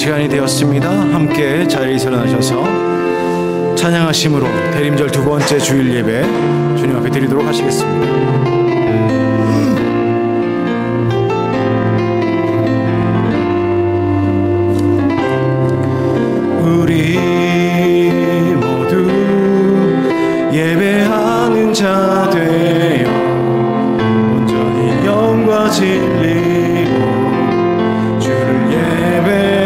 시간이 되었습니다. 함께 자리에서 일어나셔서 찬양하심으로 대림절 두 번째 주일 예배 주님 앞에 드리도록 하시겠습니다. 우리 모두 예배하는 자 되어 온전히 영과 진리로 주를 예배하자.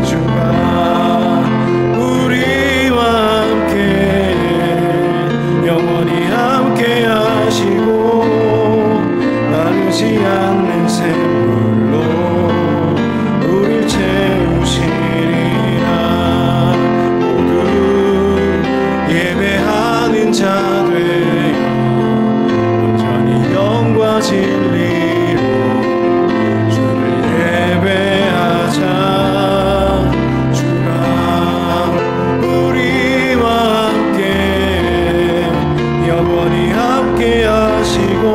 주가 우리와 함께 영원히 함께 하시고 마르지 않는 샘물로 우릴 채우시리라. 모두 예배하는 자 되어 온전히 영과 진리로 주를 예배하자. 주가 우리와 함께 영원히 함께 하시고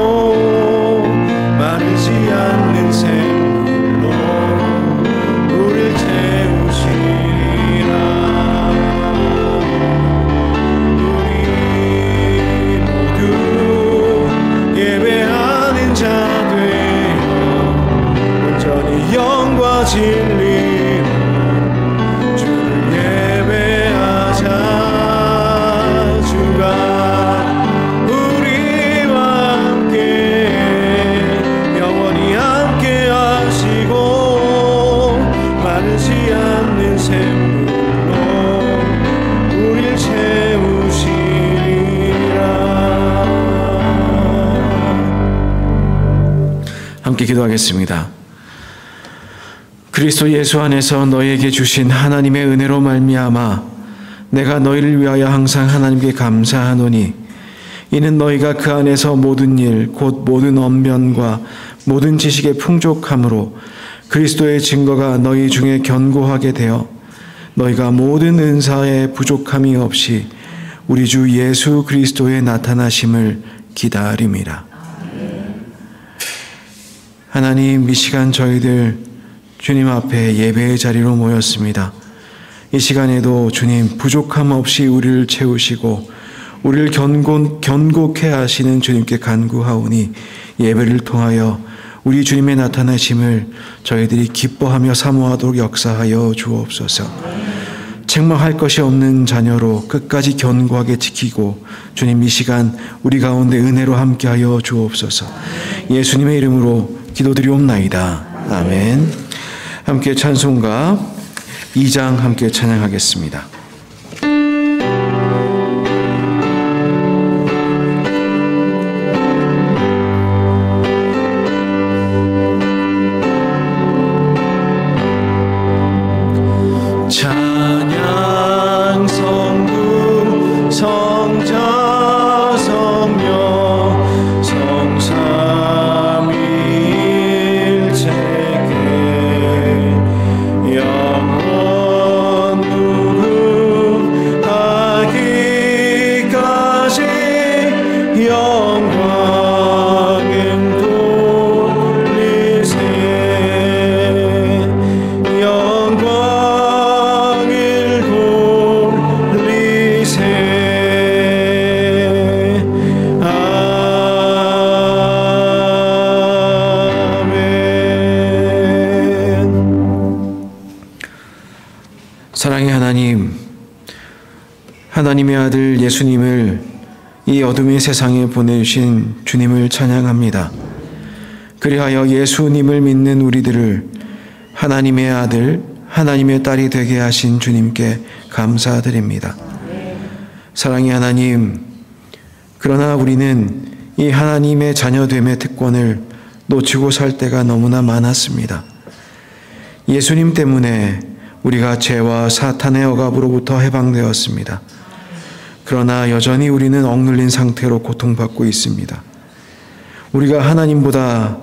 마르지 않는 샘물로 우릴 채우시리라. 우리 모두 예배하는 자 되어 온전히 영과 진리로 주를 예배하자. 주가 우리와 함께 영원히 함께 하시고 마르지 않는 샘물로 우릴 채우시리라. 함께 기도하겠습니다. 그리스도 예수 안에서 너희에게 주신 하나님의 은혜로 말미암아 내가 너희를 위하여 항상 하나님께 감사하노니 이는 너희가 그 안에서 모든 일 곧 모든 언변과 모든 지식의 풍족함으로 그리스도의 증거가 너희 중에 견고하게 되어 너희가 모든 은사에 부족함이 없이 우리 주 예수 그리스도의 나타나심을 기다림이라. 하나님, 이 시간 저희들 주님 앞에 예배의 자리로 모였습니다. 이 시간에도 주님 부족함 없이 우리를 채우시고 우리를 견고케 하시는 주님께 간구하오니 예배를 통하여 우리 주님의 나타나심을 저희들이 기뻐하며 사모하도록 역사하여 주옵소서. 책망할 것이 없는 자녀로 끝까지 견고하게 지키고 주님 이 시간 우리 가운데 은혜로 함께하여 주옵소서. 예수님의 이름으로 기도드리옵나이다. 아멘. 함께 찬송가 2장 함께 찬양하겠습니다. 찬양 성부 성자 성령 성삼위일체계 영원 무궁하기까지 영광을 돌리세. 영광을 돌리세. 아멘. 사랑의 하나님, 하나님의 아들 예수님을 이 어둠의 세상에 보내주신 주님을 찬양합니다. 그리하여 예수님을 믿는 우리들을 하나님의 아들, 하나님의 딸이 되게 하신 주님께 감사드립니다. 사랑의 하나님, 그러나 우리는 이 하나님의 자녀됨의 특권을 놓치고 살 때가 너무나 많았습니다. 예수님 때문에 우리가 죄와 사탄의 억압으로부터 해방되었습니다. 그러나 여전히 우리는 억눌린 상태로 고통받고 있습니다. 우리가 하나님보다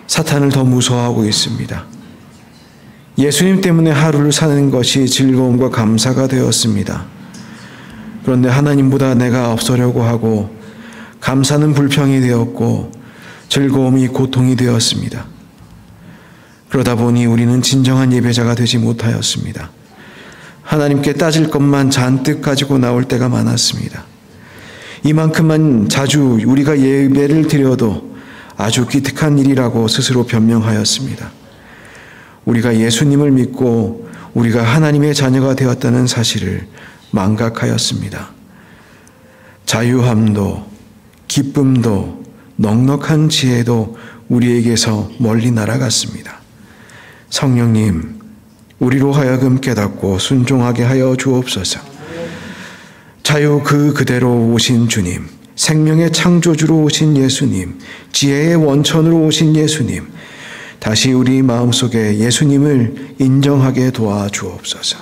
사탄을 더 무서워하고 있습니다. 예수님 때문에 하루를 사는 것이 즐거움과 감사가 되었습니다. 그런데 하나님보다 내가 앞서려고 하고 감사는 불평이 되었고 즐거움이 고통이 되었습니다. 그러다 보니 우리는 진정한 예배자가 되지 못하였습니다. 하나님께 따질 것만 잔뜩 가지고 나올 때가 많았습니다. 이만큼만 자주 우리가 예배를 드려도 아주 기특한 일이라고 스스로 변명하였습니다. 우리가 예수님을 믿고 우리가 하나님의 자녀가 되었다는 사실을 망각하였습니다. 자유함도 기쁨도 넉넉한 지혜도 우리에게서 멀리 날아갔습니다. 성령님, 우리로 하여금 깨닫고 순종하게 하여 주옵소서. 자유 그대로 오신 주님, 생명의 창조주로 오신 예수님, 지혜의 원천으로 오신 예수님, 다시 우리 마음속에 예수님을 인정하게 도와주옵소서.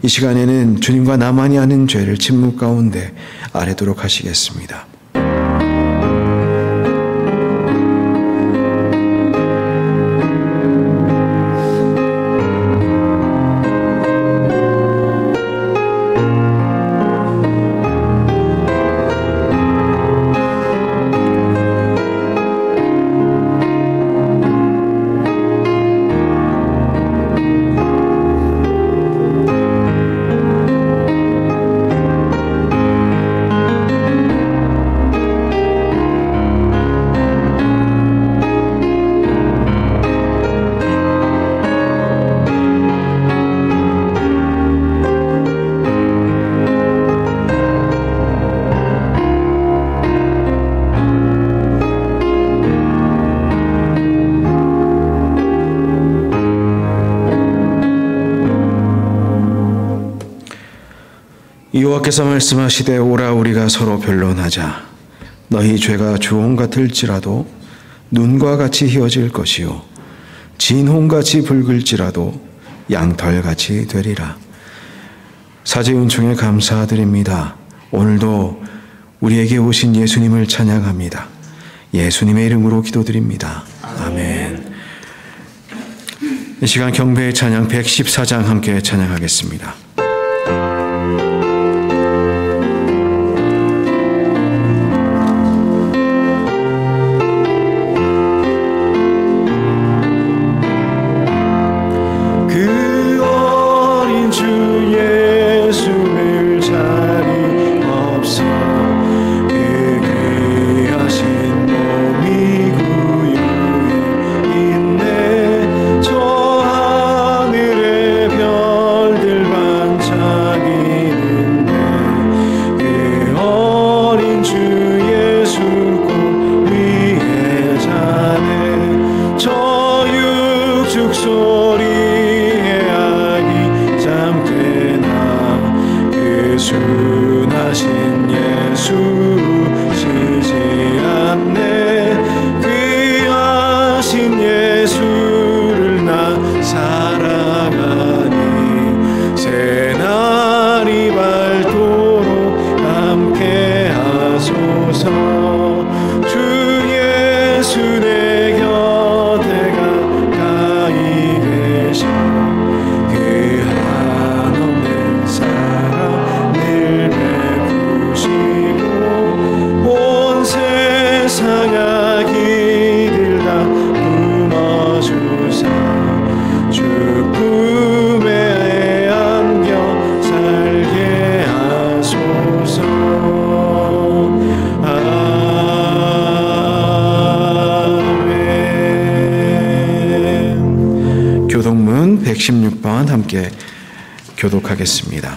이 시간에는 주님과 나만이 아는 죄를 침묵 가운데 아뢰도록 하시겠습니다. 여호와께서 말씀하시되 오라 우리가 서로 변론하자. 너희 죄가 주홍 같을지라도 눈과 같이 희어질 것이요 진홍같이 붉을지라도 양털같이 되리라. 사제 은총에 감사드립니다. 오늘도 우리에게 오신 예수님을 찬양합니다. 예수님의 이름으로 기도드립니다. 아멘. 이 시간 경배의 찬양 114장 함께 찬양하겠습니다. 교동문 116번 함께 교독하겠습니다.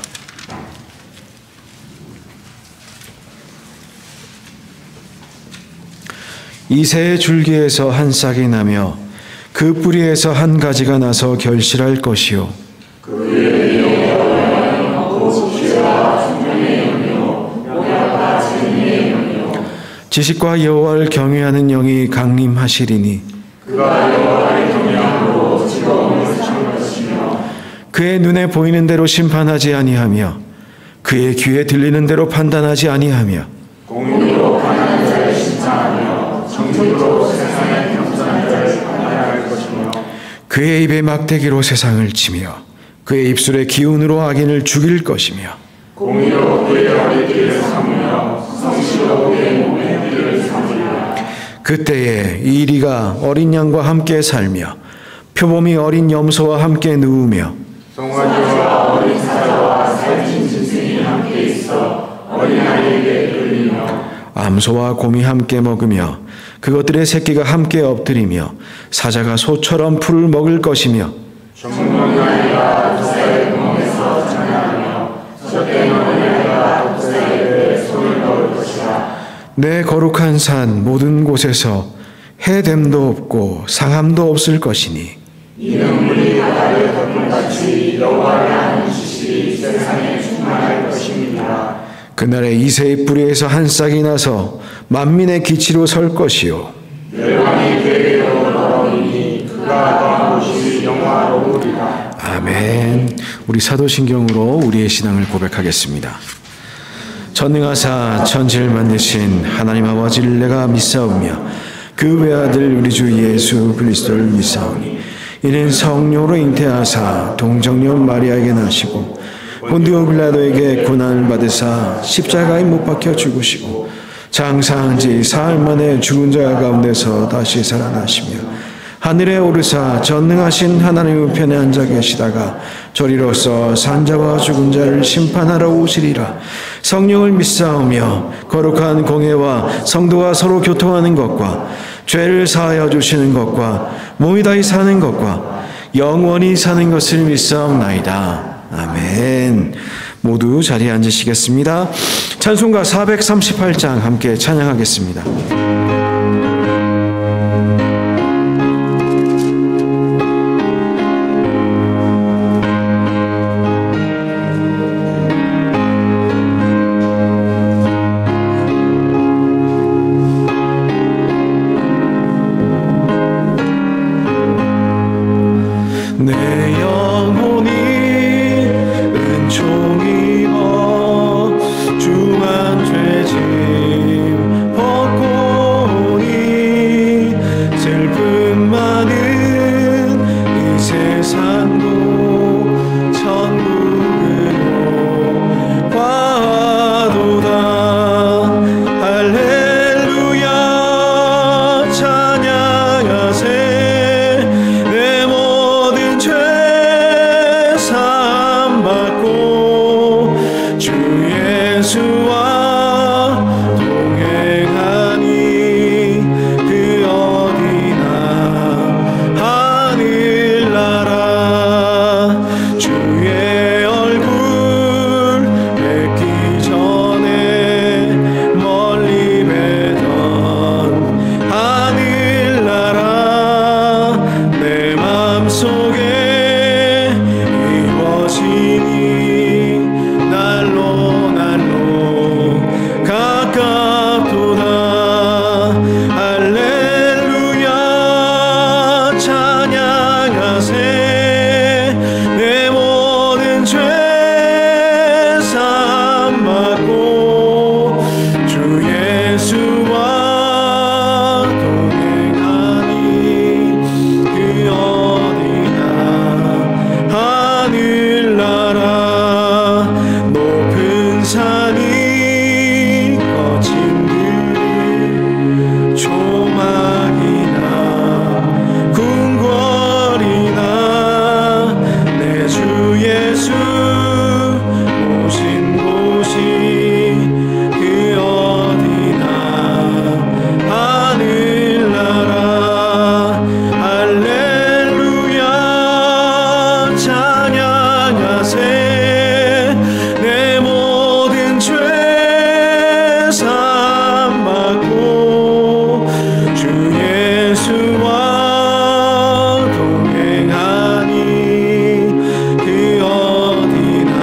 이새의 줄기에서 한 싹이 나며 그 뿌리에서 한 가지가 나서 결실할 것이요 지식과 여호와를 경외하는 영이 강림하시리니 그가 여호와를 경외함으로 즐거움을 찾을 것이며 그의 눈에 보이는 대로 심판하지 아니하며 그의 귀에 들리는 대로 판단하지 아니하며 공의로 가난한 자를 심사하며 정직으로 세상의 겸손한 자를 판단할 것이며 그의 입에 막대기로 세상을 치며 그의 입술의 기운으로 악인을 죽일 것이며 공의로 그의 어리길을 삼으며 성실로 그의 몸의 길을 삼으리라. 그때에 이 이리가 어린 양과 함께 살며 표범이 어린 염소와 함께 누우며 송아지와 어린 사자와 살찐 짐승이 함께 있어 어린아이에게 끌리며 암소와 곰이 함께 먹으며 그것들의 새끼가 함께 엎드리며 사자가 소처럼 풀을 먹을 것이며 종문아이가 독사의 구멍에서 자냐하며 젖된 어린아이가 독사의 손을 넣을 것이라. 내 거룩한 산 모든 곳에서 해됨도 없고 상함도 없을 것이니 이는 물이 바다를 덮음같이 여호와의 하는 지식이 세상에 충만할 것입니다. 그날에 이새의 뿌리에서 한 싹이 나서 만민의 기치로 설 것이요 열방의 계획으로 돌아오니 그가 거한 곳이 영화로우리라. 아멘. 우리 사도신경으로 우리의 신앙을 고백하겠습니다. 전능하사 천지를 만드신 하나님 아버지를 내가 믿사오며 그 외아들 우리 주 예수 그리스도를 믿사오니 이는 성령으로 잉태하사 동정녀 마리아에게 나시고 본디오 빌라도에게 고난을 받으사 십자가에 못 박혀 죽으시고 장사한 지 사흘 만에 죽은 자 가운데서 다시 살아나시며 하늘에 오르사 전능하신 하나님 우편에 앉아 계시다가 저리로서 산자와 죽은 자를 심판하러 오시리라. 성령을 믿사오며 거룩한 공예와 성도가 서로 교통하는 것과 죄를 사하여 주시는 것과 몸이 다히 사는 것과 영원히 사는 것을 믿사옵나이다. 아멘. 모두 자리에 앉으시겠습니다. 찬송가 438장 함께 찬양하겠습니다. 내 영혼이 은총 입어 주만 죄짐 벗고 오니 슬픔 많은 이 세상도 천국으로 가도다. 할렐루야 찬양하세. 내 모든 죄 사함받고 주 예수와 동행하니 그 어디나 하늘나라. 주의 얼굴 뵙기 전에 멀리 뵈던 하늘나라 내 맘속에 이루어지니 날로 날로 가깝도다. 할렐루야 찬양하세. 내 모든 죄 사함받고 주 예수와 동행하니 그 어디나 하늘나라. 높은 산이 거친 길 조막이나 궁궐이나 내 주 예수 오신 곳이 그 어디나 하늘나라. 할렐루야 찬양하세. 내 모든 죄 사함받고 주 예수와 동행하니 그 어디나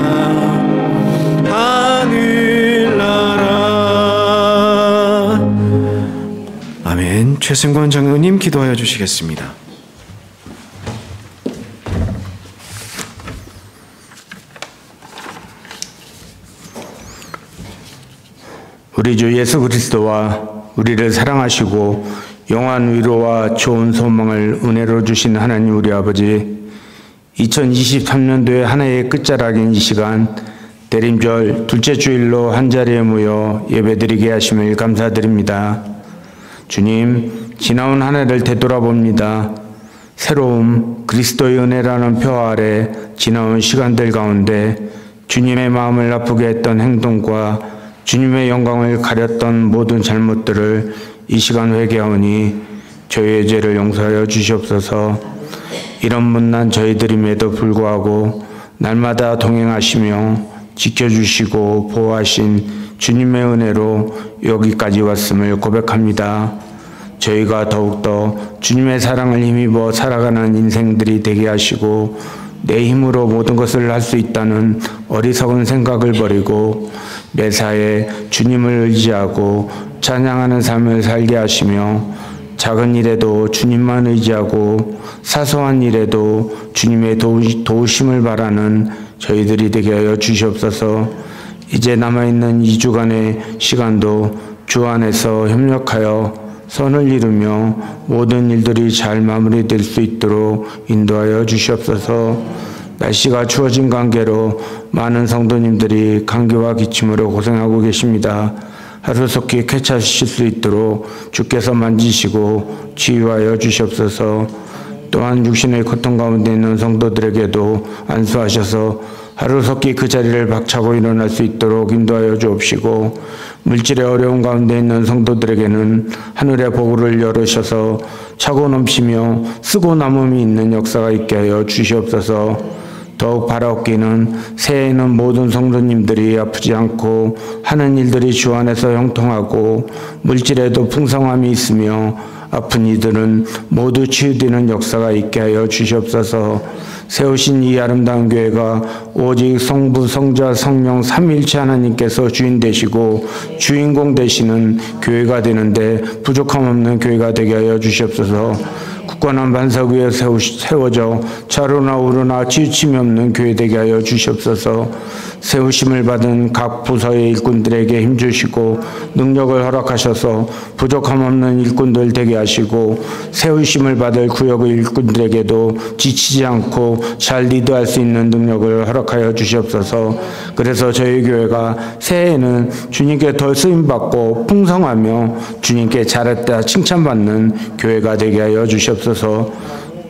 하늘나라. 아멘. 최승권 장로님 기도하여 주시겠습니다. 우리 주 예수 그리스도와 우리를 사랑하시고 영원한 위로와 좋은 소망을 은혜로 주신 하나님 우리 아버지, 2023년도의 한 해의 끝자락인 이 시간 대림절 둘째 주일로 한자리에 모여 예배드리게 하심을 감사드립니다. 주님, 지나온 한 해를 되돌아봅니다. 새로움, 그리스도의 은혜라는 표 아래 지나온 시간들 가운데 주님의 마음을 아프게 했던 행동과 주님의 영광을 가렸던 모든 잘못들을 이 시간 회개하오니 저희의 죄를 용서하여 주시옵소서. 이런 못난 저희들임에도 불구하고 날마다 동행하시며 지켜주시고 보호하신 주님의 은혜로 여기까지 왔음을 고백합니다. 저희가 더욱더 주님의 사랑을 힘입어 살아가는 인생들이 되게 하시고 내 힘으로 모든 것을 할 수 있다는 어리석은 생각을 버리고 매사에 주님을 의지하고 찬양하는 삶을 살게 하시며 작은 일에도 주님만 의지하고 사소한 일에도 주님의 도우심을 바라는 저희들이 되게 하여 주시옵소서. 이제 남아있는 2주간의 시간도 주 안에서 협력하여 선을 이루며 모든 일들이 잘 마무리될 수 있도록 인도하여 주시옵소서. 날씨가 추워진 관계로 많은 성도님들이 감기와 기침으로 고생하고 계십니다. 하루속히 쾌차하실 수 있도록 주께서 만지시고 치유하여 주시옵소서. 또한 육신의 고통 가운데 있는 성도들에게도 안수하셔서 하루속히 그 자리를 박차고 일어날 수 있도록 인도하여 주옵시고 물질의 어려움 가운데 있는 성도들에게는 하늘의 보고를 열으셔서 차고 넘치며 쓰고 남음이 있는 역사가 있게 하여 주시옵소서. 더욱 바라옵기는 새해에는 모든 성도님들이 아프지 않고 하는 일들이 주 안에서 형통하고 물질에도 풍성함이 있으며 아픈 이들은 모두 치유되는 역사가 있게 하여 주시옵소서. 세우신 이 아름다운 교회가 오직 성부, 성자, 성령 삼위일체 하나님께서 주인 되시고 주인공 되시는 교회가 되는데 부족함 없는 교회가 되게 하여 주시옵소서. 굳건한 반석 위에 세워져 좌로나 우로나 치우침이 없는 교회 되게 하여 주시옵소서. 세우심을 받은 각 부서의 일꾼들에게 힘주시고 능력을 허락하셔서 부족함 없는 일꾼들 되게 하시고 세우심을 받을 구역의 일꾼들에게도 지치지 않고 잘 리드할 수 있는 능력을 허락하여 주시옵소서. 그래서 저희 교회가 새해에는 주님께 더 쓰임받고 풍성하며 주님께 잘했다 칭찬받는 교회가 되게 하여 주시옵소서.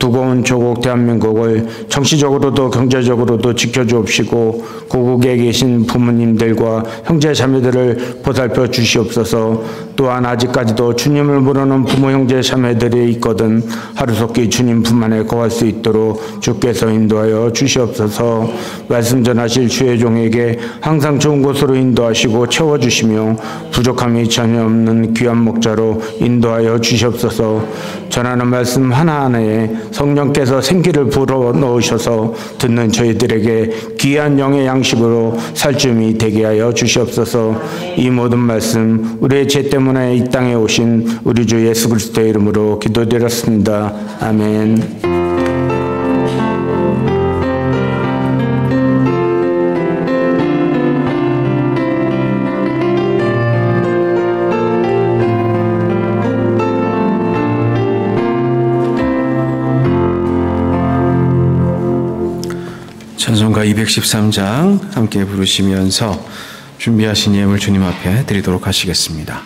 두꺼운 조국 대한민국을 정치적으로도 경제적으로도 지켜주옵시고 고국에 계신 부모님들과 형제 자매들을 보살펴 주시옵소서. 또한 아직까지도 주님을 모르는 부모 형제 자매들이 있거든 하루속히 주님 품 안에 거할 수 있도록 주께서 인도하여 주시옵소서. 말씀 전하실 주의 종에게 항상 좋은 곳으로 인도하시고 채워주시며 부족함이 전혀 없는 귀한 목자로 인도하여 주시옵소서. 전하는 말씀 하나하나에 성령께서 생기를 불어넣으셔서 듣는 저희들에게 귀한 영의 양식으로 살줌이 되게 하여 주시옵소서. 이 모든 말씀 우리의 죄 때문에 이 땅에 오신 우리 주 예수 그리스도의 이름으로 기도드렸습니다. 아멘. 찬송가 213장 함께 부르시면서 준비하신 예물 주님 앞에 드리도록 하시겠습니다.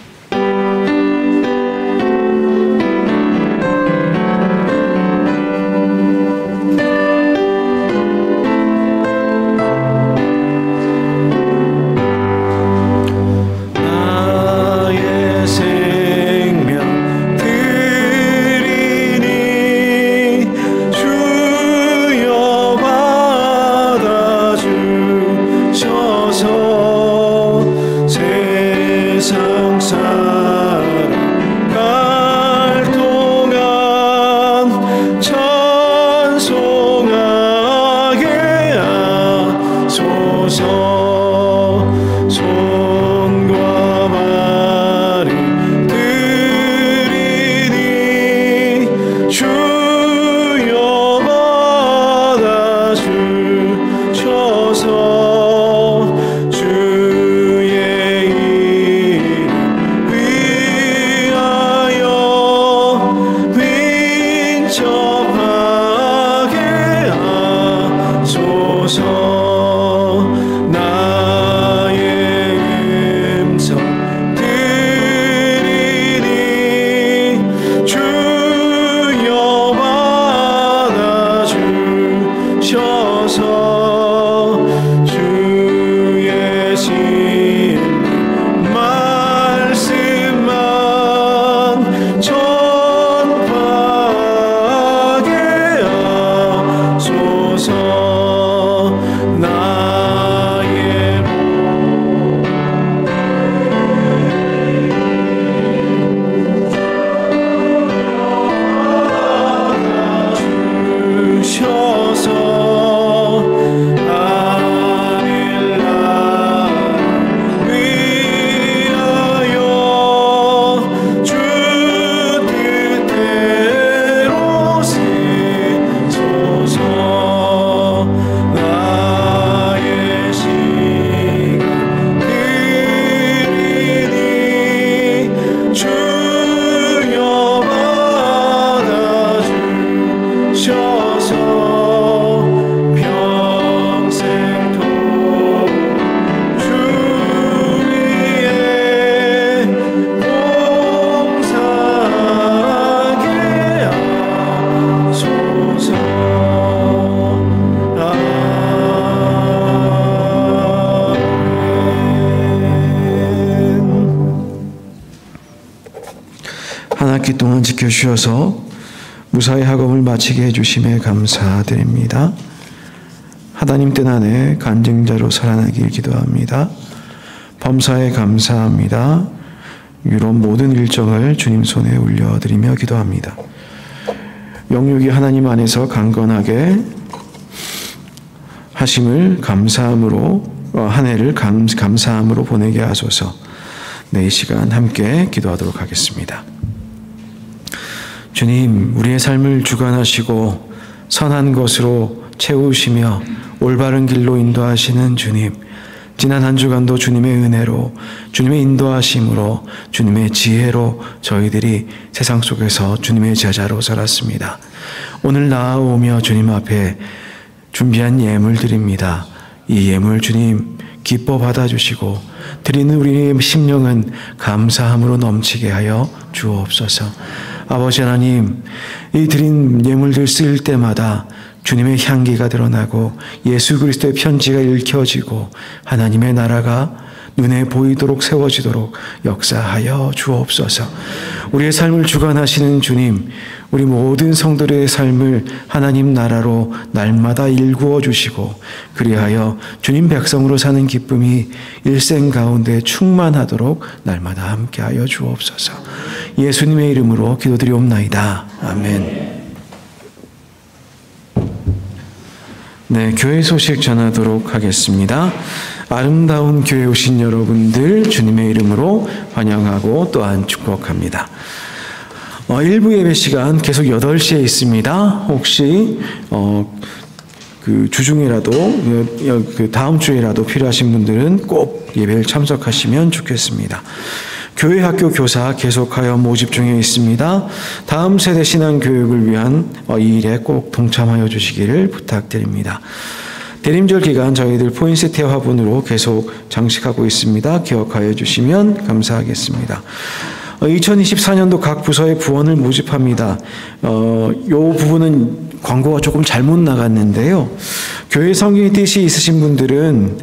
주의 진리 말씀만 전파하게 하소서. 나의 주셔서 아밀라 위하여 주 뜻대로 쓰소서. 나의 시간 드리니 주여 받아주셔서 평생 주 위에 봉사하게 하소서. 한 학기 동안 지켜주셔서 무사히 학업을 마치게 해주심에 감사드립니다. 하나님 뜻 안에 간증자로 살아나길 기도합니다. 범사에 감사합니다. 유럽 모든 일정을 주님 손에 올려드리며 기도합니다. 영육이 하나님 안에서 강건하게 하심을 감사함으로 한 해를 감사함으로 보내게 하소서. 네, 이 시간 함께 기도하도록 하겠습니다. 주님, 우리의 삶을 주관하시고 선한 것으로 채우시며 올바른 길로 인도하시는 주님, 지난 한 주간도 주님의 은혜로, 주님의 인도하심으로, 주님의 지혜로 저희들이 세상 속에서 주님의 제자로 살았습니다. 오늘 나아오며 주님 앞에 준비한 예물 드립니다. 이 예물 주님 기뻐 받아주시고 드리는 우리의 심령은 감사함으로 넘치게 하여 주옵소서. 아버지 하나님, 이 드린 예물들 쓸 때마다 주님의 향기가 드러나고 예수 그리스도의 편지가 읽혀지고 하나님의 나라가 눈에 보이도록 세워지도록 역사하여 주옵소서. 우리의 삶을 주관하시는 주님, 우리 모든 성도들의 삶을 하나님 나라로 날마다 일구어 주시고 그리하여 주님 백성으로 사는 기쁨이 일생 가운데 충만하도록 날마다 함께하여 주옵소서. 예수님의 이름으로 기도드리옵나이다. 아멘. 네, 교회 소식 전하도록 하겠습니다. 아름다운 교회 오신 여러분들 주님의 이름으로 환영하고 또한 축복합니다. 1부 예배 시간 계속 8시에 있습니다. 혹시 그 주중이라도 그 다음 주에라도 필요하신 분들은 꼭 예배를 참석하시면 좋겠습니다. 교회 학교 교사 계속하여 모집 중에 있습니다. 다음 세대 신앙 교육을 위한 이 일에 꼭 동참하여 주시기를 부탁드립니다. 대림절 기간 저희들 포인세트 화분으로 계속 장식하고 있습니다. 기억하여 주시면 감사하겠습니다. 2024년도 각 부서의 부원을 모집합니다. 이 부분은 광고가 조금 잘못 나갔는데요. 교회 성경의 뜻이 있으신 분들은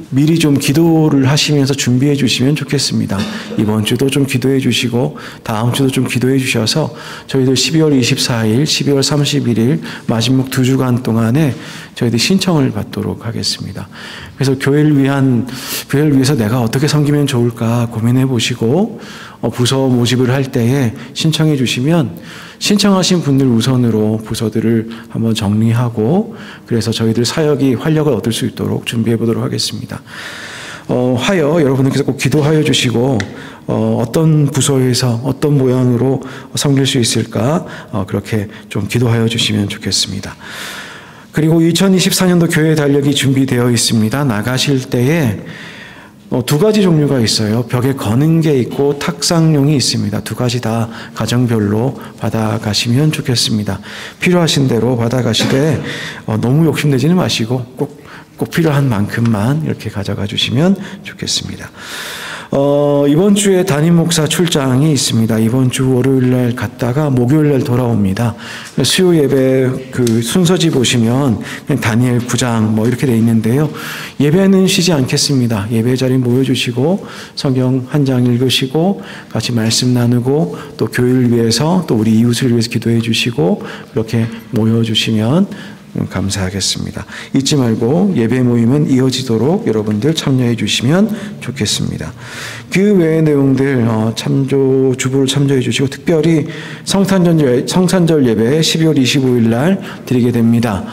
미리 좀 기도를 하시면서 준비해 주시면 좋겠습니다. 이번 주도 좀 기도해 주시고 다음 주도 좀 기도해 주셔서 저희들 12월 24일, 12월 31일 마지막 2주간 동안에 저희들 신청을 받도록 하겠습니다. 그래서 교회를 위해서 내가 어떻게 섬기면 좋을까 고민해 보시고 부서 모집을 할 때에 신청해 주시면 신청하신 분들 우선으로 부서들을 한번 정리하고 그래서 저희들 사역이 활력을 얻을 수 있도록 준비해 보도록 하겠습니다. 하여 여러분들께서 꼭 기도하여 주시고 어떤 부서에서 어떤 모양으로 섬길 수 있을까 그렇게 좀 기도하여 주시면 좋겠습니다. 그리고 2024년도 교회 달력이 준비되어 있습니다. 나가실 때에 2가지 종류가 있어요. 벽에 거는 게 있고 탁상용이 있습니다. 2가지 다 가정별로 받아가시면 좋겠습니다. 필요하신 대로 받아가시되 너무 욕심내지는 마시고 꼭 필요한 만큼만 이렇게 가져가 주시면 좋겠습니다. 이번 주에 담임 목사 출장이 있습니다. 이번 주 월요일 날 갔다가 목요일 날 돌아옵니다. 수요 예배 그 순서지 보시면 그냥 다니엘 9장 뭐 이렇게 돼 있는데요. 예배는 쉬지 않겠습니다. 예배 자리 모여주시고 성경 한 장 읽으시고 같이 말씀 나누고 또 교회를 위해서 또 우리 이웃을 위해서 기도해 주시고 그렇게 모여주시면 감사하겠습니다. 잊지 말고 예배 모임은 이어지도록 여러분들 참여해 주시면 좋겠습니다. 그 외의 내용들 주부를 참조해 주시고 특별히 성탄절 예배 12월 25일 날 드리게 됩니다.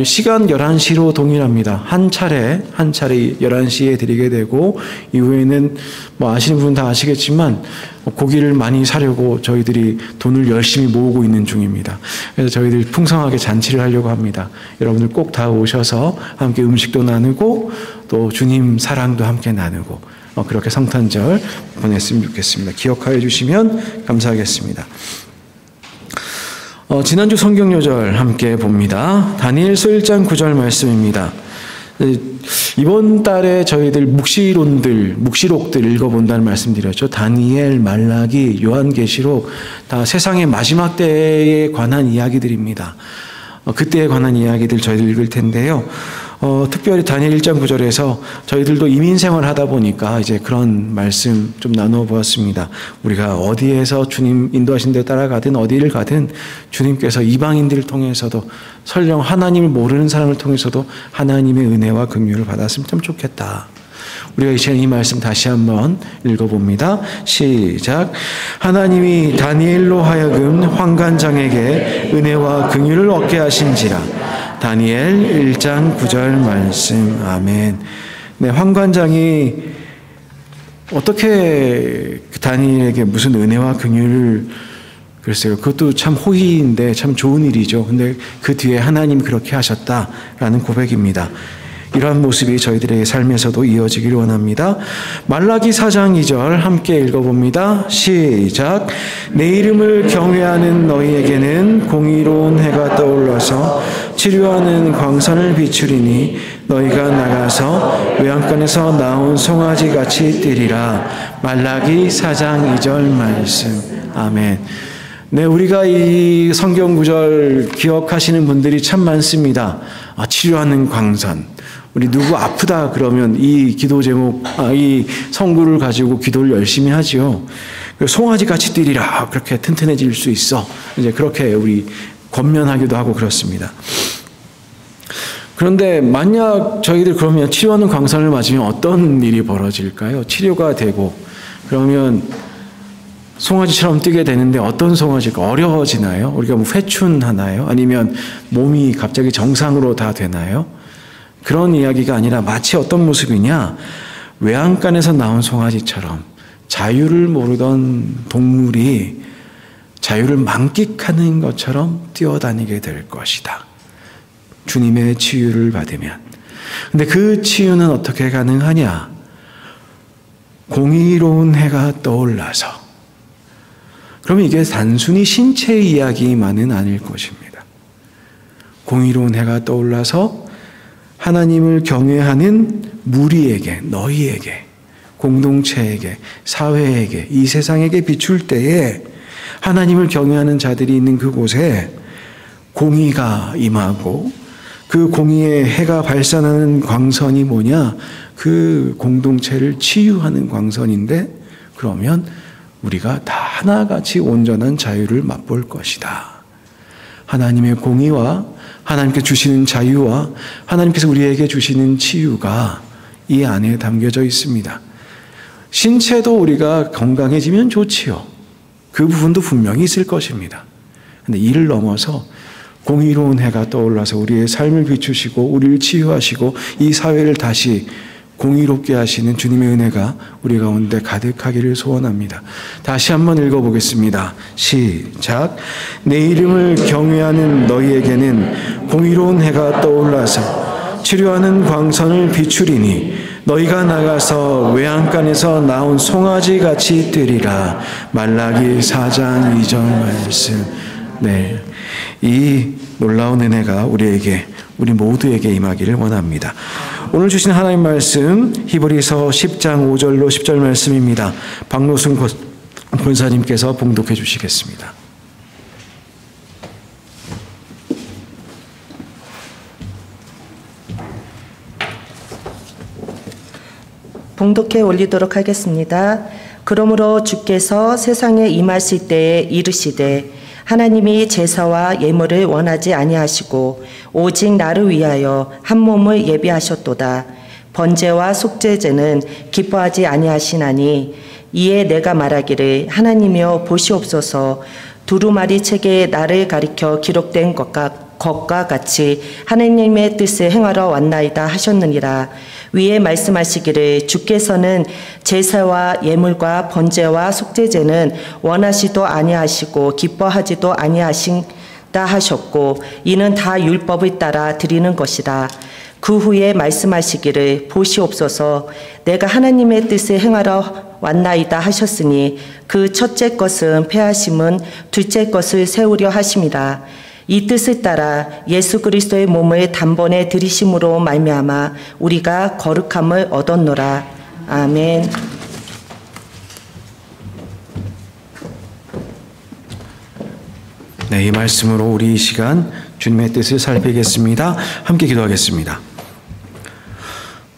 시간 11시로 동일합니다. 한 차례 11시에 드리게 되고 이후에는 뭐 아시는 분은 다 아시겠지만 고기를 많이 사려고 저희들이 돈을 열심히 모으고 있는 중입니다. 그래서 저희들이 풍성하게 잔치를 하려고 합니다. 여러분들 꼭 다 오셔서 함께 음식도 나누고 또 주님 사랑도 함께 나누고 그렇게 성탄절 보냈으면 좋겠습니다. 기억하여 주시면 감사하겠습니다. 지난주 성경 요절 함께 봅니다. 다니엘서 1장 9절 말씀입니다. 이번 달에 저희들 묵시록들 읽어본다는 말씀드렸죠. 다니엘, 말라기, 요한계시록 다 세상의 마지막 때에 관한 이야기들입니다. 그때에 관한 이야기들 저희들 읽을 텐데요. 특별히 다니엘 1장 9절에서 저희들도 이민생활 하다 보니까 이제 그런 말씀 좀 나누어 보았습니다. 우리가 어디에서 주님 인도하신 데 따라가든 어디를 가든 주님께서 이방인들을 통해서도 설령 하나님을 모르는 사람을 통해서도 하나님의 은혜와 긍휼을 받았으면 참 좋겠다. 우리가 이 시간 이 말씀 다시 한번 읽어봅니다. 시작. 하나님이 다니엘로 하여금 환관장에게 은혜와 긍휼을 얻게 하신지라. 다니엘 1장 9절 말씀. 아멘. 네, 환관장이 어떻게 다니엘에게 무슨 은혜와 긍휼을 글쎄요. 그것도 참 호의인데 참 좋은 일이죠. 근데 그 뒤에 하나님이 그렇게 하셨다라는 고백입니다. 이러한 모습이 저희들의 삶에서도 이어지기를 원합니다. 말라기 4장 2절 함께 읽어봅니다. 시작. 내 이름을 경외하는 너희에게는 공의로운 해가 떠올라서 치료하는 광선을 비추리니 너희가 나가서 외양간에서 나온 송아지같이 뛰리라. 말라기 4장 2절 말씀. 아멘. 네, 우리가 이 성경 구절 기억하시는 분들이 참 많습니다. 치료하는 광선. 우리 누구 아프다 그러면 이 기도 제목, 이 성구를 가지고 기도를 열심히 하지요. 송아지 같이 뛰리라. 그렇게 튼튼해질 수 있어. 이제 그렇게 우리 권면하기도 하고 그렇습니다. 그런데 만약 저희들 그러면 치료하는 광선을 맞으면 어떤 일이 벌어질까요? 치료가 되고 그러면 송아지처럼 뛰게 되는데 어떤 송아지가 어려워지나요? 우리가 뭐 회춘하나요? 아니면 몸이 갑자기 정상으로 다 되나요? 그런 이야기가 아니라 마치 어떤 모습이냐? 외양간에서 나온 송아지처럼 자유를 모르던 동물이 자유를 만끽하는 것처럼 뛰어다니게 될 것이다. 주님의 치유를 받으면. 근데 그 치유는 어떻게 가능하냐? 공의로운 해가 떠올라서. 그러면 이게 단순히 신체 이야기만은 아닐 것입니다. 공의로운 해가 떠올라서 하나님을 경외하는 무리에게, 너희에게, 공동체에게, 사회에게, 이 세상에게 비출 때에 하나님을 경외하는 자들이 있는 그곳에 공의가 임하고 그 공의의 해가 발산하는 광선이 뭐냐? 그 공동체를 치유하는 광선인데 그러면 우리가 다 하나같이 온전한 자유를 맛볼 것이다. 하나님의 공의와 하나님께 주시는 자유와 하나님께서 우리에게 주시는 치유가 이 안에 담겨져 있습니다. 신체도 우리가 건강해지면 좋지요. 그 부분도 분명히 있을 것입니다. 그런데 이를 넘어서 공의로운 해가 떠올라서 우리의 삶을 비추시고 우리를 치유하시고 이 사회를 다시 공의롭게 하시는 주님의 은혜가 우리 가운데 가득하기를 소원합니다. 다시 한번 읽어보겠습니다. 시작. 내 이름을 경외하는 너희에게는 공의로운 해가 떠올라서 치료하는 광선을 비추리니 너희가 나가서 외양간에서 나온 송아지같이 뛰리라. 말라기 4장 2절 말씀. 네, 이 놀라운 은혜가 우리에게 우리 모두에게 임하기를 원합니다. 오늘 주신 하나님 말씀 히브리서 10장 5절로 10절 말씀입니다. 박노순 권사님께서 봉독해 주시겠습니다. 봉독해 올리도록 하겠습니다. 그러므로 주께서 세상에 임하실 때에 이르시되 하나님이 제사와 예물을 원하지 아니하시고 오직 나를 위하여 한 몸을 예비하셨도다. 번제와 속죄제는 기뻐하지 아니하시나니 이에 내가 말하기를 하나님이여 보시옵소서 두루마리 책에 나를 가리켜 기록된 것과 같이 하나님의 뜻을 행하러 왔나이다 하셨느니라. 위에 말씀하시기를 주께서는 제사와 예물과 번제와 속죄제는 원하시도 아니하시고 기뻐하지도 아니하신다 하셨고 이는 다 율법을 따라 드리는 것이라. 그 후에 말씀하시기를 보시옵소서 내가 하나님의 뜻을 행하러 왔나이다 하셨으니 그 첫째 것은 패하심은 둘째 것을 세우려 하심이라. 이 뜻을 따라 예수 그리스도의 몸을 단번에 들이심으로 말미암아 우리가 거룩함을 얻었노라. 아멘. 네, 이 말씀으로 우리 이 시간 주님의 뜻을 살피겠습니다. 함께 기도하겠습니다.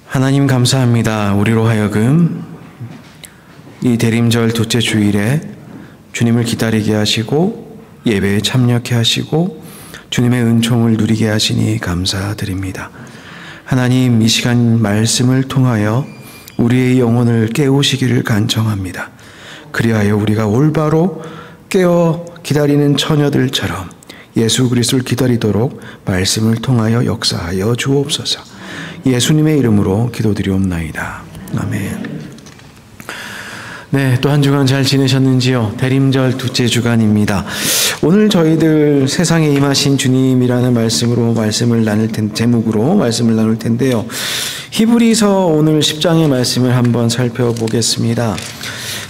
하나님 감사합니다. 우리로 하여금 이 대림절 둘째 주일에 주님을 기다리게 하시고 예배에 참여케 하시고 주님의 은총을 누리게 하시니 감사드립니다. 하나님 이 시간 말씀을 통하여 우리의 영혼을 깨우시기를 간청합니다. 그리하여 우리가 올바로 깨어 기다리는 처녀들처럼 예수 그리스도를 기다리도록 말씀을 통하여 역사하여 주옵소서. 예수님의 이름으로 기도드리옵나이다. 아멘. 네, 또 한 주간 잘 지내셨는지요? 대림절 둘째 주간입니다. 오늘 저희들 세상에 임하신 주님이라는 제목으로 말씀을 나눌 텐데요. 히브리서 오늘 10장의 말씀을 한번 살펴보겠습니다.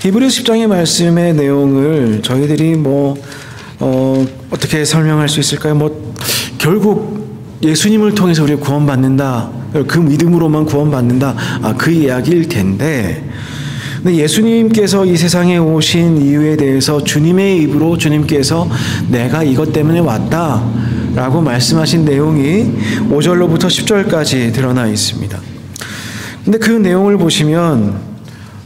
히브리서 10장의 말씀의 내용을 저희들이 어떻게 설명할 수 있을까요? 결국 예수님을 통해서 우리가 구원받는다. 그 믿음으로만 구원받는다. 그 이야기일 텐데, 근데 예수님께서 이 세상에 오신 이유에 대해서 주님의 입으로 주님께서 내가 이것 때문에 왔다 라고 말씀하신 내용이 5절로부터 10절까지 드러나 있습니다. 근데 그 내용을 보시면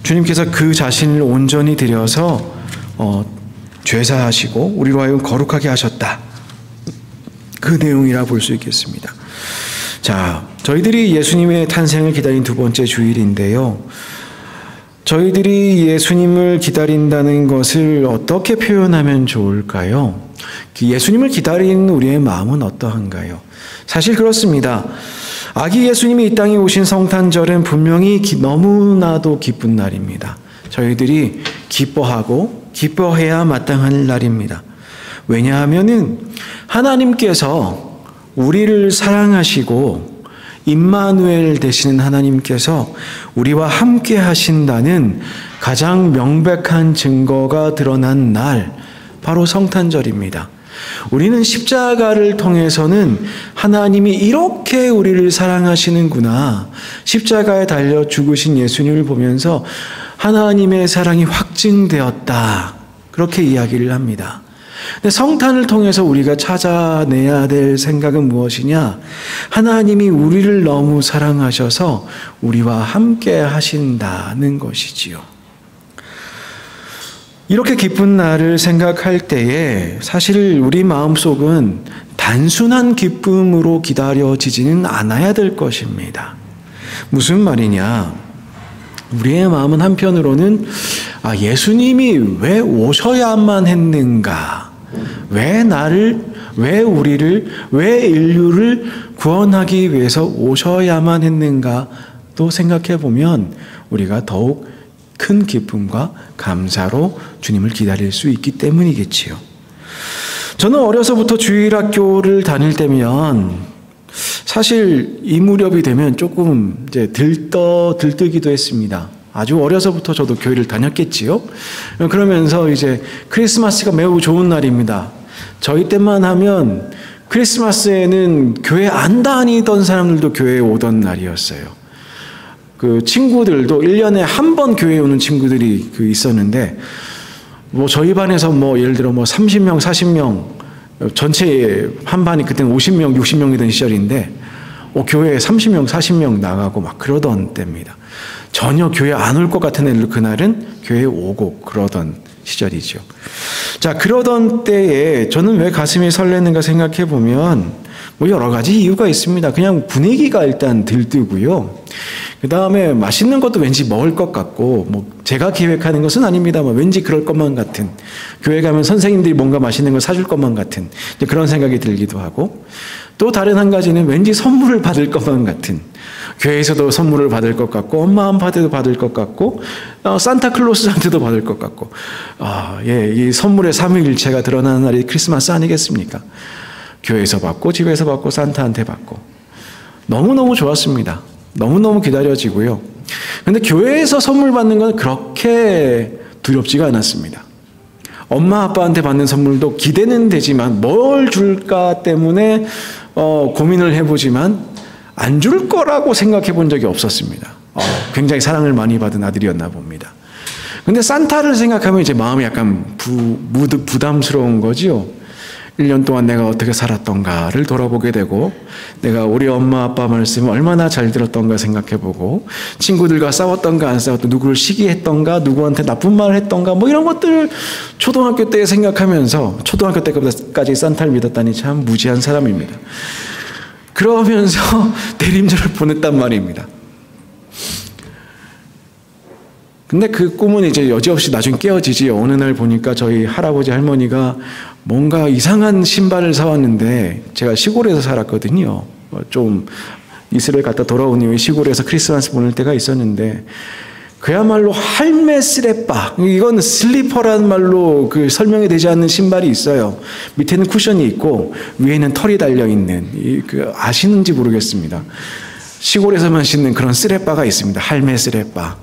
주님께서 그 자신을 온전히 들여서 죄사하시고 우리로 하여금 거룩하게 하셨다. 그 내용이라 볼 수 있겠습니다. 자, 저희들이 예수님의 탄생을 기다린 두 번째 주일인데요. 저희들이 예수님을 기다린다는 것을 어떻게 표현하면 좋을까요? 예수님을 기다리는 우리의 마음은 어떠한가요? 사실 그렇습니다. 아기 예수님이 이 땅에 오신 성탄절은 분명히 너무나도 기쁜 날입니다. 저희들이 기뻐하고 기뻐해야 마땅한 날입니다. 왜냐하면은 하나님께서 우리를 사랑하시고 임마누엘 되시는 하나님께서 우리와 함께 하신다는 가장 명백한 증거가 드러난 날, 바로 성탄절입니다. 우리는 십자가를 통해서는 하나님이 이렇게 우리를 사랑하시는구나, 십자가에 달려 죽으신 예수님을 보면서 하나님의 사랑이 확증되었다, 그렇게 이야기를 합니다. 근데 성탄을 통해서 우리가 찾아내야 될 생각은 무엇이냐? 하나님이 우리를 너무 사랑하셔서 우리와 함께 하신다는 것이지요. 이렇게 기쁜 날을 생각할 때에 사실 우리 마음속은 단순한 기쁨으로 기다려지지는 않아야 될 것입니다. 무슨 말이냐? 우리의 마음은 한편으로는 예수님이 왜 오셔야만 했는가? 왜 우리를, 왜 인류를 구원하기 위해서 오셔야만 했는가? 또 생각해 보면 우리가 더욱 큰 기쁨과 감사로 주님을 기다릴 수 있기 때문이겠지요. 저는 어려서부터 주일학교를 다닐 때면 사실 이 무렵이 되면 조금 이제 들뜨기도 했습니다. 아주 어려서부터 저도 교회를 다녔겠지요. 그러면서 이제 크리스마스가 매우 좋은 날입니다. 저희 때만 하면 크리스마스에는 교회 안 다니던 사람들도 교회에 오던 날이었어요. 그 친구들도 1년에 한 번 교회에 오는 친구들이 있었는데, 뭐 저희 반에서 뭐 예를 들어 뭐 30명, 40명, 전체 한 반이 그때는 50명, 60명이던 시절인데, 교회에 30명, 40명 나가고 막 그러던 때입니다. 전혀 교회 안 올 것 같은 애들 그날은 교회에 오고 그러던 시절이죠. 자, 그러던 때에 저는 왜 가슴이 설레는가 생각해 보면 뭐 여러 가지 이유가 있습니다. 그냥 분위기가 일단 들뜨고요. 그 다음에 맛있는 것도 왠지 먹을 것 같고, 뭐 제가 계획하는 것은 아닙니다만 왠지 그럴 것만 같은, 교회 가면 선생님들이 뭔가 맛있는 걸 사줄 것만 같은 그런 생각이 들기도 하고, 또 다른 한 가지는 왠지 선물을 받을 것만 같은, 교회에서도 선물을 받을 것 같고, 엄마 아빠한테도 받을 것 같고, 산타클로스한테도 받을 것 같고, 이 선물의 삼위일체가 드러나는 날이 크리스마스 아니겠습니까? 교회에서 받고 집에서 받고 산타한테 받고 너무너무 좋았습니다. 너무너무 기다려지고요. 그런데 교회에서 선물 받는 건 그렇게 두렵지가 않았습니다. 엄마 아빠한테 받는 선물도 기대는 되지만 뭘 줄까 때문에 고민을 해보지만 안 줄 거라고 생각해 본 적이 없었습니다. 굉장히 사랑을 많이 받은 아들이었나 봅니다. 근데 산타를 생각하면 이제 마음이 약간 부담스러운 거지요. 1년 동안 내가 어떻게 살았던가를 돌아보게 되고, 내가 우리 엄마 아빠 말씀을 얼마나 잘 들었던가 생각해보고, 친구들과 싸웠던가 안 싸웠던가, 누구를 시기했던가, 누구한테 나쁜 말을 했던가, 뭐 이런 것들을 초등학교 때 생각하면서, 초등학교 때까지 산타를 믿었다니 참 무지한 사람입니다. 그러면서 대림절을 보냈단 말입니다. 근데 그 꿈은 이제 여지없이 나중에 깨어지지. 어느 날 보니까 저희 할아버지 할머니가 뭔가 이상한 신발을 사왔는데, 제가 시골에서 살았거든요. 좀 이스라엘 갔다 돌아온 이후에 시골에서 크리스마스 보낼 때가 있었는데, 그야말로 할매 쓰레빠, 이건 슬리퍼라는 말로 설명이 되지 않는 신발이 있어요. 밑에는 쿠션이 있고 위에는 털이 달려있는, 아시는지 모르겠습니다. 시골에서만 신는 그런 쓰레빠가 있습니다. 할매 쓰레빠.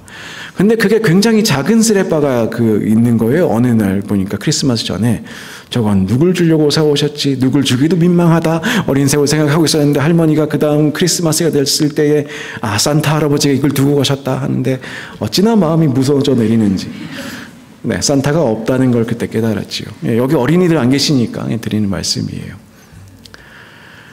근데 그게 굉장히 작은 쓰레빠가 있는 거예요. 어느 날 보니까 크리스마스 전에 저건 누굴 주려고 사오셨지? 누굴 주기도 민망하다. 어린 세월 생각하고 있었는데 할머니가 그 다음 크리스마스가 됐을 때에 산타 할아버지가 이걸 두고 가셨다 하는데 어찌나 마음이 무서워져 내리는지. 네, 산타가 없다는 걸 그때 깨달았지요. 여기 어린이들 안 계시니까 드리는 말씀이에요.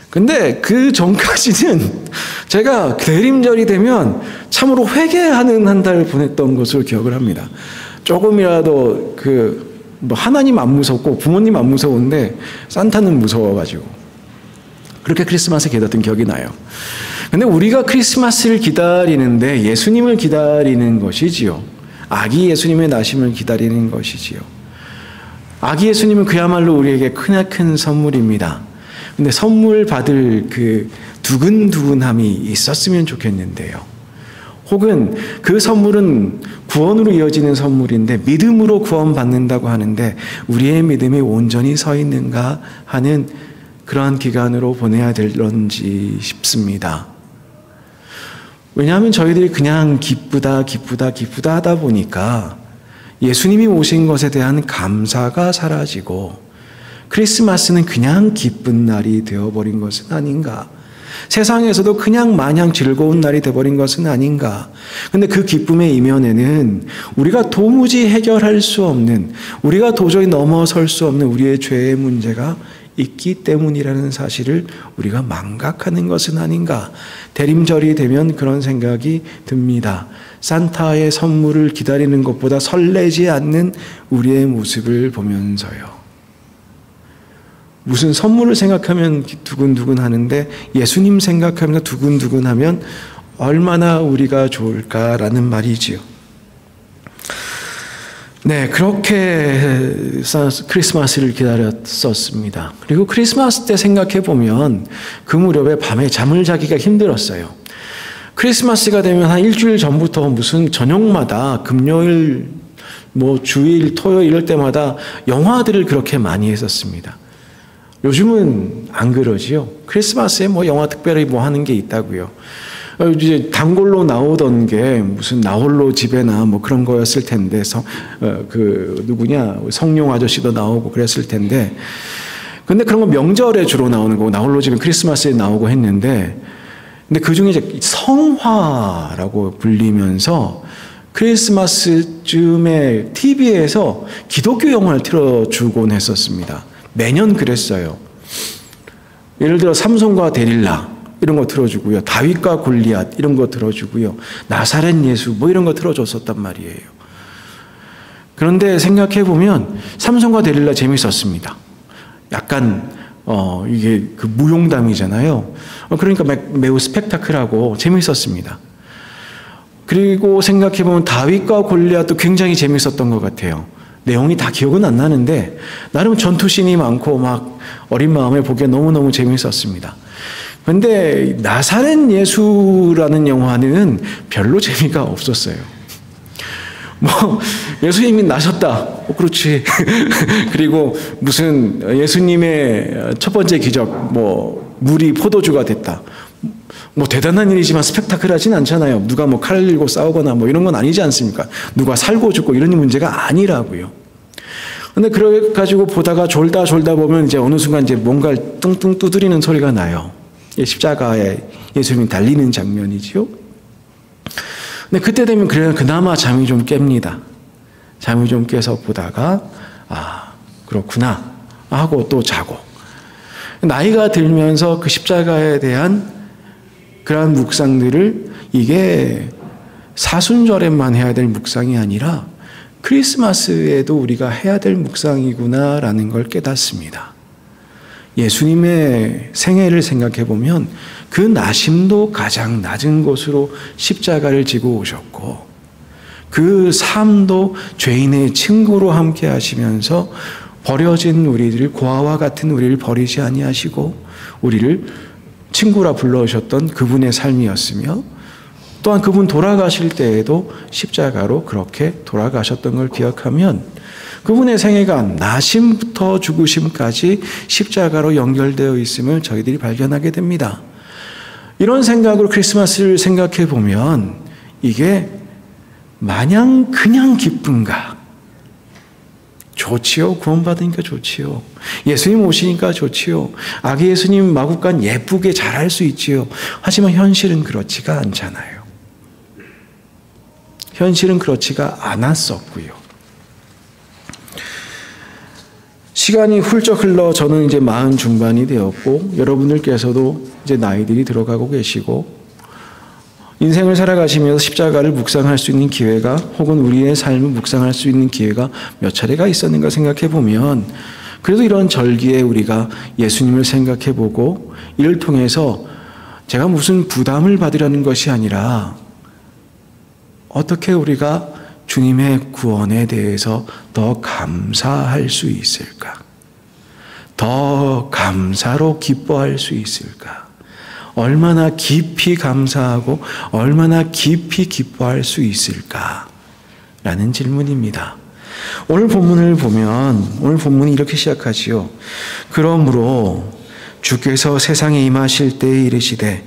근데 그 전까지는 제가 대림절이 되면 참으로 회개하는 한 달을 보냈던 것으로 기억을 합니다. 조금이라도 뭐 하나님 안 무섭고 부모님 안 무서운데 산타는 무서워가지고 그렇게 크리스마스에 기다렸던 기억이 나요. 근데 우리가 크리스마스를 기다리는데 예수님을 기다리는 것이지요. 아기 예수님의 나심을 기다리는 것이지요. 아기 예수님은 그야말로 우리에게 크나큰 선물입니다. 근데 선물 받을 두근두근함이 있었으면 좋겠는데요. 혹은 그 선물은 구원으로 이어지는 선물인데 믿음으로 구원받는다고 하는데 우리의 믿음이 온전히 서 있는가 하는 그러한 기간으로 보내야 될런지 싶습니다. 왜냐하면 저희들이 그냥 기쁘다 하다 보니까 예수님이 오신 것에 대한 감사가 사라지고 크리스마스는 그냥 기쁜 날이 되어버린 것은 아닌가. 세상에서도 그냥 마냥 즐거운 날이 되어버린 것은 아닌가. 근데 그 기쁨의 이면에는 우리가 도무지 해결할 수 없는, 우리가 도저히 넘어설 수 없는 우리의 죄의 문제가 있기 때문이라는 사실을 우리가 망각하는 것은 아닌가. 대림절이 되면 그런 생각이 듭니다. 산타의 선물을 기다리는 것보다 설레지 않는 우리의 모습을 보면서요. 무슨 선물을 생각하면 두근두근 하는데 예수님 생각하면서 두근두근 하면 얼마나 우리가 좋을까라는 말이지요. 네, 그렇게 크리스마스를 기다렸었습니다. 그리고 크리스마스 때 생각해 보면 그 무렵에 밤에 잠을 자기가 힘들었어요. 크리스마스가 되면 한 일주일 전부터 무슨 저녁마다 금요일, 주일, 토요일 이럴 때마다 영화들을 그렇게 많이 했었습니다. 요즘은 안 그러지요. 크리스마스에 영화 특별히 하는 게 있다고요. 이제 단골로 나오던 게 무슨 나홀로 집에나 그런 거였을 텐데, 누구냐, 성룡 아저씨도 나오고 그랬을 텐데, 근데 그런 건 명절에 주로 나오는 거고, 나홀로 집은 크리스마스에 나오고 했는데, 근데 그 중에 이제 성화라고 불리면서 크리스마스쯤에 TV에서 기독교 영화를 틀어주곤 했었습니다. 매년 그랬어요. 예를 들어 삼손과 데릴라 이런 거 틀어주고요. 다윗과 골리앗 이런 거 틀어주고요. 나사렛 예수 뭐 이런 거 틀어줬었단 말이에요. 그런데 생각해보면 삼손과 데릴라 재밌었습니다. 약간 이게 그 무용담이잖아요. 그러니까 매우 스펙타클하고 재밌었습니다. 그리고 생각해보면 다윗과 골리앗도 굉장히 재밌었던 것 같아요. 내용이 다 기억은 안 나는데 나름 전투씬이 많고 막 어린 마음에 보기에 너무너무 재밌었습니다. 그런데 나사렛 예수라는 영화는 별로 재미가 없었어요. 뭐 예수님이 나셨다. 그렇지. 그리고 무슨 예수님의 첫 번째 기적, 뭐 물이 포도주가 됐다. 뭐 대단한 일이지만 스펙타클하진 않잖아요. 누가 뭐 칼을 들고 싸우거나 뭐 이런 건 아니지 않습니까? 누가 살고 죽고 이런 문제가 아니라고요. 근데 그래가지고 보다가 졸다 보면 이제 어느 순간 이제 뭔가를 뚱뚱 두드리는 소리가 나요. 십자가에 예수님이 달리는 장면이지요. 근데 그때 되면 그나마 잠이 좀 깹니다. 잠이 좀 깨서 보다가 그렇구나 하고 또 자고. 나이가 들면서 그 십자가에 대한 그러한 묵상들을 이게 사순절에만 해야 될 묵상이 아니라 크리스마스에도 우리가 해야 될 묵상이구나라는 걸 깨닫습니다. 예수님의 생애를 생각해 보면 그 나심도 가장 낮은 곳으로 십자가를 지고 오셨고 그 삶도 죄인의 친구로 함께 하시면서 버려진 우리들, 고아와 같은 우리를 버리지 아니하시고 우리를 친구라 불러오셨던 그분의 삶이었으며 또한 그분 돌아가실 때에도 십자가로 그렇게 돌아가셨던 걸 기억하면 그분의 생애가 나심부터 죽으심까지 십자가로 연결되어 있음을 저희들이 발견하게 됩니다. 이런 생각으로 크리스마스를 생각해 보면 이게 마냥 그냥 기쁜가? 좋지요. 구원받으니까 좋지요. 예수님 오시니까 좋지요. 아기 예수님 마구간 예쁘게 잘할 수 있지요. 하지만 현실은 그렇지가 않잖아요. 현실은 그렇지가 않았었고요. 시간이 훌쩍 흘러 저는 이제 40 중반이 되었고 여러분들께서도 이제 나이들이 들어가고 계시고 인생을 살아가시면서 십자가를 묵상할 수 있는 기회가 혹은 우리의 삶을 묵상할 수 있는 기회가 몇 차례가 있었는가 생각해 보면 그래도 이런 절기에 우리가 예수님을 생각해 보고 이를 통해서 제가 무슨 부담을 받으려는 것이 아니라 어떻게 우리가 주님의 구원에 대해서 더 감사할 수 있을까? 더 감사로 기뻐할 수 있을까? 얼마나 깊이 감사하고 얼마나 깊이 기뻐할 수 있을까? 라는 질문입니다. 오늘 본문을 보면 오늘 본문이 이렇게 시작하지요. 그러므로 주께서 세상에 임하실 때에 이르시되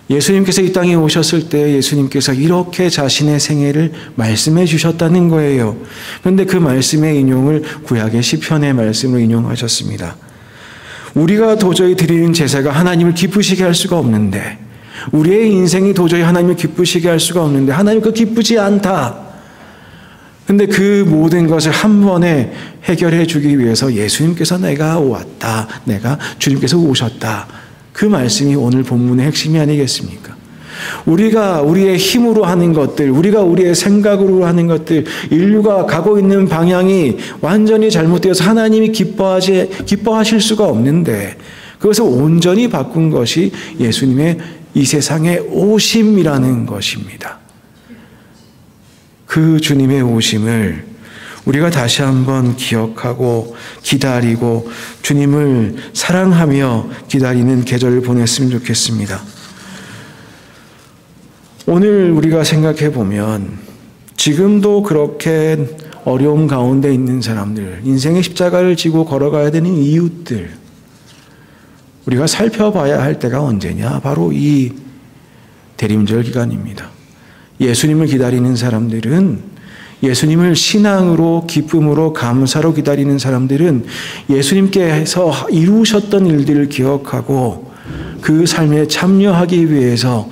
예수님께서 이 땅에 오셨을 때 예수님께서 이렇게 자신의 생애를 말씀해 주셨다는 거예요. 그런데 그 말씀의 인용을 구약의 시편의 말씀으로 인용하셨습니다. 우리가 도저히 드리는 제사가 하나님을 기쁘시게 할 수가 없는데 우리의 인생이 도저히 하나님을 기쁘시게 할 수가 없는데 하나님 그 기쁘지 않다. 근데 그 모든 것을 한 번에 해결해 주기 위해서 예수님께서 내가 왔다. 내가 주님께서 오셨다. 그 말씀이 오늘 본문의 핵심이 아니겠습니까? 우리가 우리의 힘으로 하는 것들, 우리가 우리의 생각으로 하는 것들, 인류가 가고 있는 방향이 완전히 잘못되어서 하나님이 기뻐하실 수가 없는데 그것을 온전히 바꾼 것이 예수님의 이 세상에 오심이라는 것입니다. 그 주님의 오심을 우리가 다시 한번 기억하고 기다리고 주님을 사랑하며 기다리는 계절을 보냈으면 좋겠습니다. 오늘 우리가 생각해 보면 지금도 그렇게 어려움 가운데 있는 사람들, 인생의 십자가를 지고 걸어가야 되는 이웃들, 우리가 살펴봐야 할 때가 언제냐? 바로 이 대림절 기간입니다. 예수님을 기다리는 사람들은 예수님을 신앙으로, 기쁨으로, 감사로 기다리는 사람들은 예수님께서 이루셨던 일들을 기억하고 그 삶에 참여하기 위해서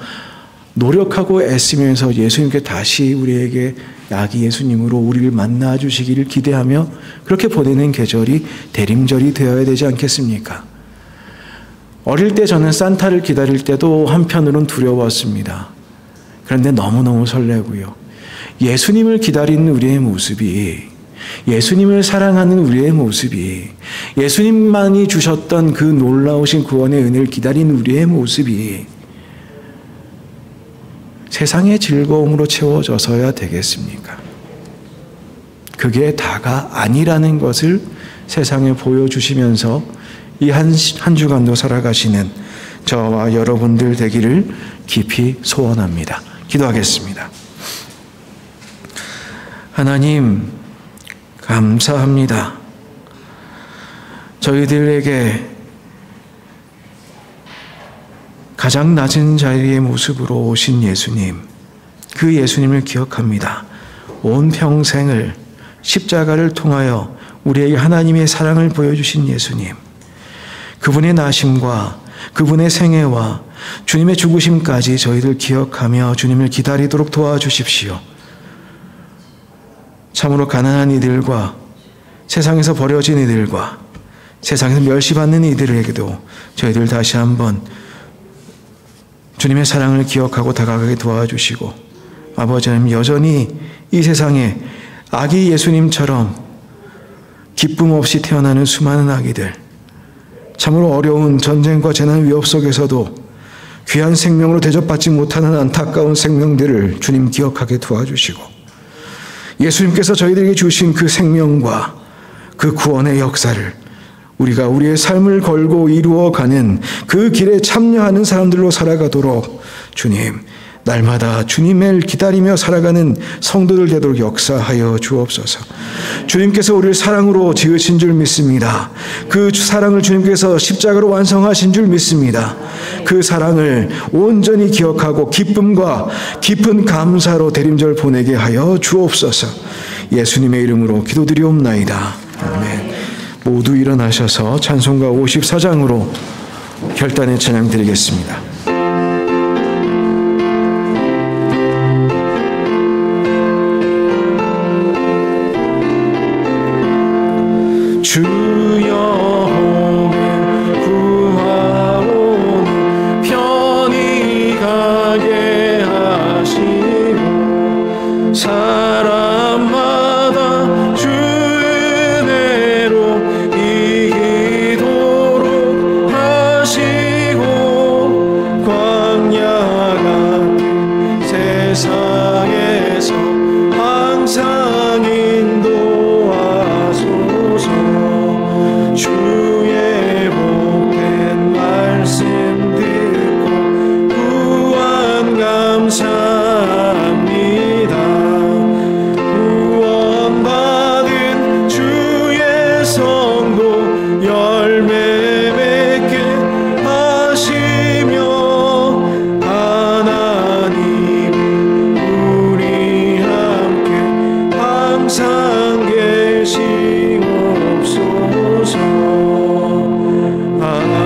노력하고 애쓰면서 예수님께 다시 우리에게 아기 예수님으로 우리를 만나 주시기를 기대하며 그렇게 보내는 계절이 대림절이 되어야 되지 않겠습니까? 어릴 때 저는 산타를 기다릴 때도 한편으로는 두려웠습니다. 그런데 너무너무 설레고요. 예수님을 기다리는 우리의 모습이, 예수님을 사랑하는 우리의 모습이, 예수님만이 주셨던 그 놀라우신 구원의 은혜를 기다리는 우리의 모습이 세상의 즐거움으로 채워져서야 되겠습니까? 그게 다가 아니라는 것을 세상에 보여주시면서 이 한 주간도 살아가시는 저와 여러분들 되기를 깊이 소원합니다. 기도하겠습니다. 하나님, 감사합니다. 저희들에게 가장 낮은 자리의 모습으로 오신 예수님, 그 예수님을 기억합니다. 온 평생을 십자가를 통하여 우리에게 하나님의 사랑을 보여주신 예수님, 그분의 나심과 그분의 생애와 주님의 죽으심까지 저희들 기억하며 주님을 기다리도록 도와주십시오. 참으로 가난한 이들과 세상에서 버려진 이들과 세상에서 멸시받는 이들에게도 저희들 다시 한번 주님의 사랑을 기억하고 다가가게 도와주시고, 아버지 하나님, 여전히 이 세상에 아기 예수님처럼 기쁨 없이 태어나는 수많은 아기들, 참으로 어려운 전쟁과 재난 위협 속에서도 귀한 생명으로 대접받지 못하는 안타까운 생명들을 주님 기억하게 도와주시고, 예수님께서 저희들에게 주신 그 생명과 그 구원의 역사를 우리가 우리의 삶을 걸고 이루어가는 그 길에 참여하는 사람들로 살아가도록 주님, 날마다 주님을 기다리며 살아가는 성도들 되도록 역사하여 주옵소서. 주님께서 우리를 사랑으로 지으신 줄 믿습니다. 그 사랑을 주님께서 십자가로 완성하신 줄 믿습니다. 그 사랑을 온전히 기억하고 기쁨과 깊은 감사로 대림절 보내게 하여 주옵소서. 예수님의 이름으로 기도드리옵나이다. 아멘. 모두 일어나셔서 찬송가 54장으로 결단의 찬양 드리겠습니다. 주여 복을 구하오니 편히 가게 하시고, 사람마다 주 은혜로 이기도록 하시고, 광야 같은 세상에서 항상 인도하소서. 주의 복된 말씀 듣고 구원 감사합니다. 구원받은 주의 성도 열매 맺게 하시며, 하나님이 우리 함께 항상 계시옵소서. 아멘.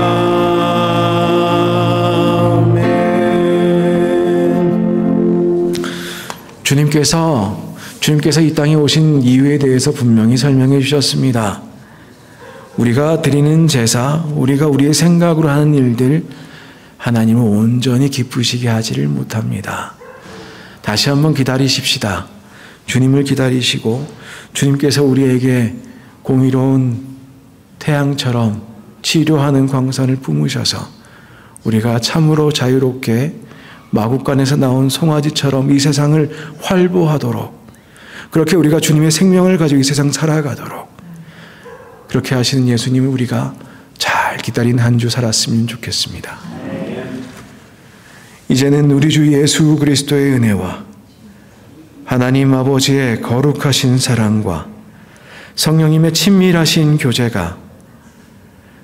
주님께서 이 땅에 오신 이유에 대해서 분명히 설명해 주셨습니다. 우리가 드리는 제사, 우리가 우리의 생각으로 하는 일들, 하나님은 온전히 기쁘시게 하지를 못합니다. 다시 한번 기다리십시다. 주님을 기다리시고, 주님께서 우리에게 공의로운 태양처럼 치료하는 광선을 뿜으셔서 우리가 참으로 자유롭게 마구간에서 나온 송아지처럼 이 세상을 활보하도록, 그렇게 우리가 주님의 생명을 가지고 이 세상 살아가도록 그렇게 하시는 예수님을 우리가 잘 기다린 한 주 살았으면 좋겠습니다. 이제는 우리 주 예수 그리스도의 은혜와 하나님 아버지의 거룩하신 사랑과 성령님의 친밀하신 교제가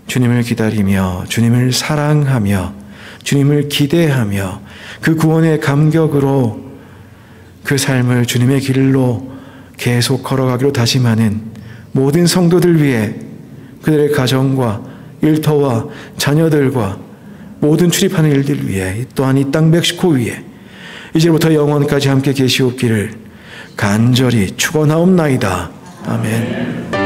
주님을 기다리며 주님을 사랑하며 주님을 기대하며 그 구원의 감격으로 그 삶을 주님의 길로 계속 걸어가기로 다짐하는 모든 성도들 위해, 그들의 가정과 일터와 자녀들과 모든 출입하는 일들 위해, 또한 이 땅 멕시코 위에 이제부터 영원까지 함께 계시옵기를 간절히 축원하옵나이다. 아멘.